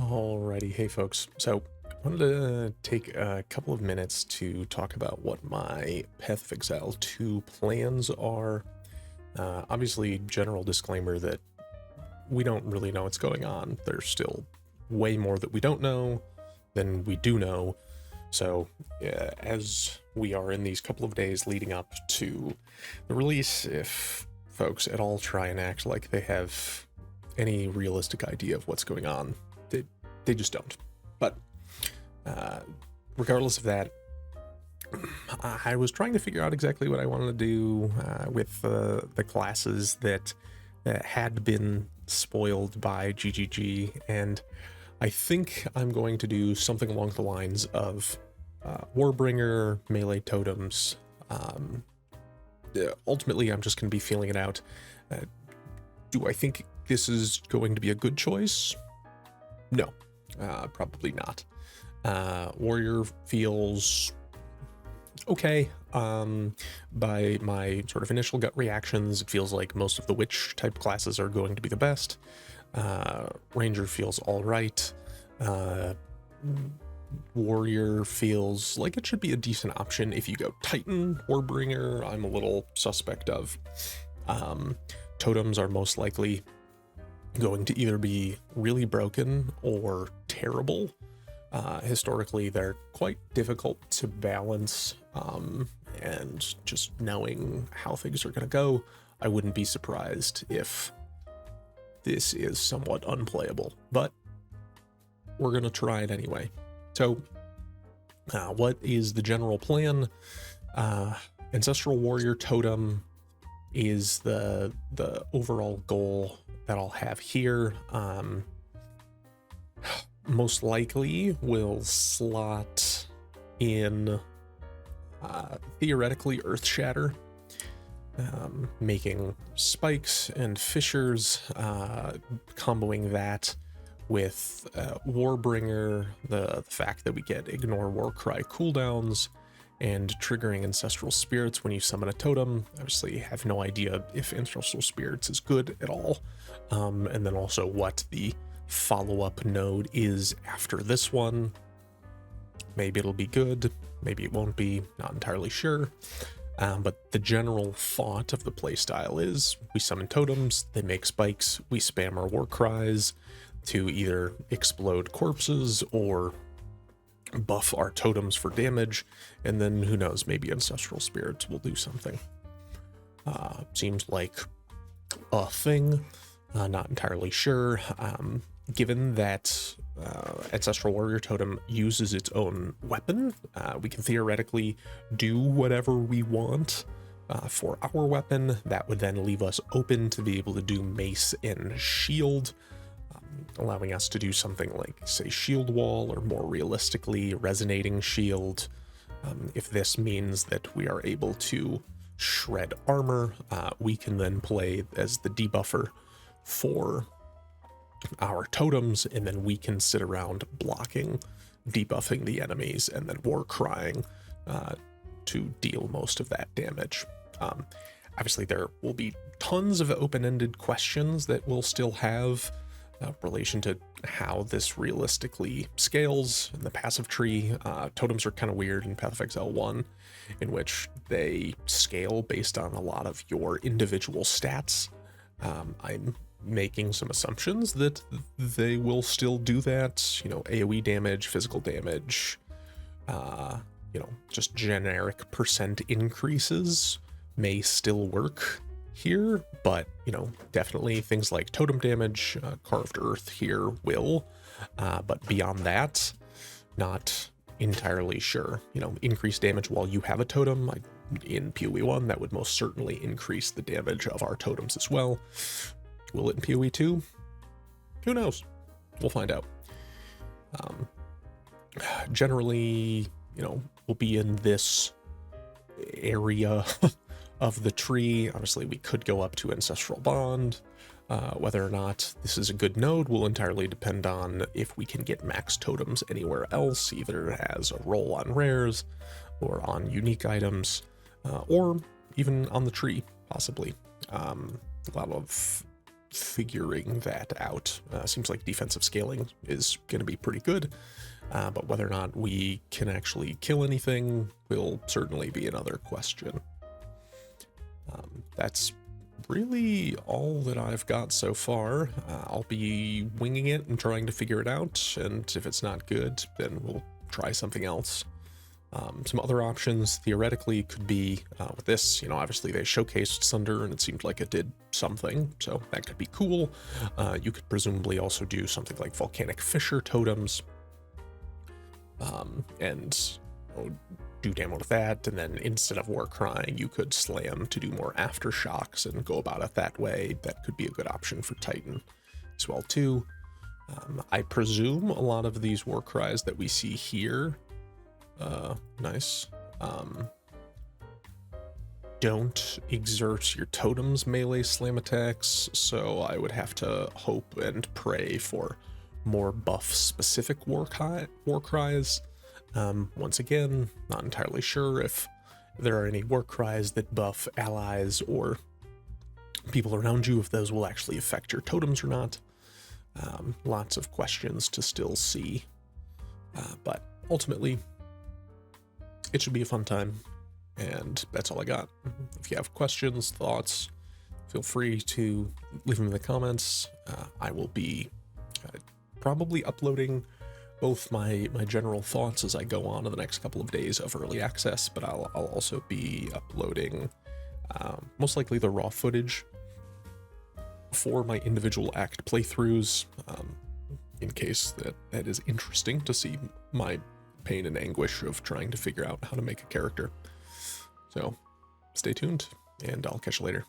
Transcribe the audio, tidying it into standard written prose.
Alrighty, hey folks. So I wanted to take a couple of minutes to talk about what my Path of Exile 2 plans are. Obviously, general disclaimer that we don't really know what's going on. There's still way more that we don't know than we do know. So as we are in these couple of days leading up to the release, if folks at all try and act like they have any realistic idea of what's going on, they just don't. But regardless of that, I was trying to figure out exactly what I wanted to do with the classes that had been spoiled by GGG, and I think I'm going to do something along the lines of Warbringer, melee totems. Ultimately, I'm just going to be feeling it out. Do I think this is going to be a good choice? No, probably not. Warrior feels okay. By my sort of initial gut reactions, it feels like most of the witch type classes are going to be the best. Ranger feels all right. Warrior feels like it should be a decent option. If you go Titan, Warbringer, I'm a little suspect of. Totems are most likely going to either be really broken or terrible. Historically, they're quite difficult to balance, and just knowing how things are going to go, I wouldn't be surprised if this is somewhat unplayable, but we're going to try it anyway. So, what is the general plan? Ancestral Warrior Totem is the overall goal that I'll have here. Most likely will slot in theoretically Earthshatter, making spikes and fissures, comboing that with Warbringer, the fact that we get ignore Warcry cooldowns, and triggering Ancestral Spirits when you summon a totem. Obviously, have no idea if Ancestral Spirits is good at all, and then also what the follow-up node is after this one. Maybe it'll be good, maybe it won't be, not entirely sure. But the general thought of the playstyle is we summon totems, they make spikes, we spam our war cries to either explode corpses or buff our totems for damage, and then who knows, maybe Ancestral Spirits will do something. Seems like a thing, not entirely sure. Given that Ancestral Warrior Totem uses its own weapon, we can theoretically do whatever we want for our weapon. That would then leave us open to be able to do mace and shield, allowing us to do something like, say, shield wall, or more realistically, resonating shield. If this means that we are able to shred armor, we can then play as the debuffer for our totems, and then we can sit around blocking, debuffing the enemies, and then war crying to deal most of that damage. Obviously, there will be tons of open-ended questions that we'll still have relation to how this realistically scales in the passive tree. Totems are kind of weird in Path of Exile 1, in which they scale based on a lot of your individual stats. I'm making some assumptions that they will still do that. You know, AoE damage, physical damage, you know, just generic percent increases may still work here, but, you know, definitely things like totem damage, carved earth here will, but beyond that, not entirely sure. You know, increased damage while you have a totem, in PoE 1, that would most certainly increase the damage of our totems as well. Will it in PoE 2? Who knows? We'll find out. Generally, you know, we'll be in this area of the tree. Obviously, we could go up to Ancestral Bond. Whether or not this is a good node will entirely depend on if we can get max totems anywhere else, either as a roll on rares or on unique items, or even on the tree, possibly. A lot of figuring that out. Seems like defensive scaling is going to be pretty good, but whether or not we can actually kill anything will certainly be another question. That's really all that I've got so far. I'll be winging it and trying to figure it out, and if it's not good, then we'll try something else. Some other options theoretically could be with this, you know, obviously they showcased Sunder and it seemed like it did something, so that could be cool. You could presumably also do something like volcanic fissure totems, and do damage with that, and then instead of war crying, you could slam to do more aftershocks and go about it that way. That could be a good option for Titan as well too. I presume a lot of these war cries that we see here, nice, don't exert your totem's melee slam attacks, so I would have to hope and pray for more buff specific war cries. Once again, not entirely sure if there are any war cries that buff allies or people around you, if those will actually affect your totems or not. Lots of questions to still see, but ultimately it should be a fun time, and that's all I got. If you have questions, thoughts, feel free to leave them in the comments. I will be probably uploading both my general thoughts as I go on in the next couple of days of early access, but I'll also be uploading most likely the raw footage for my individual act playthroughs, in case that is interesting to see my pain and anguish of trying to figure out how to make a character. So stay tuned, and I'll catch you later.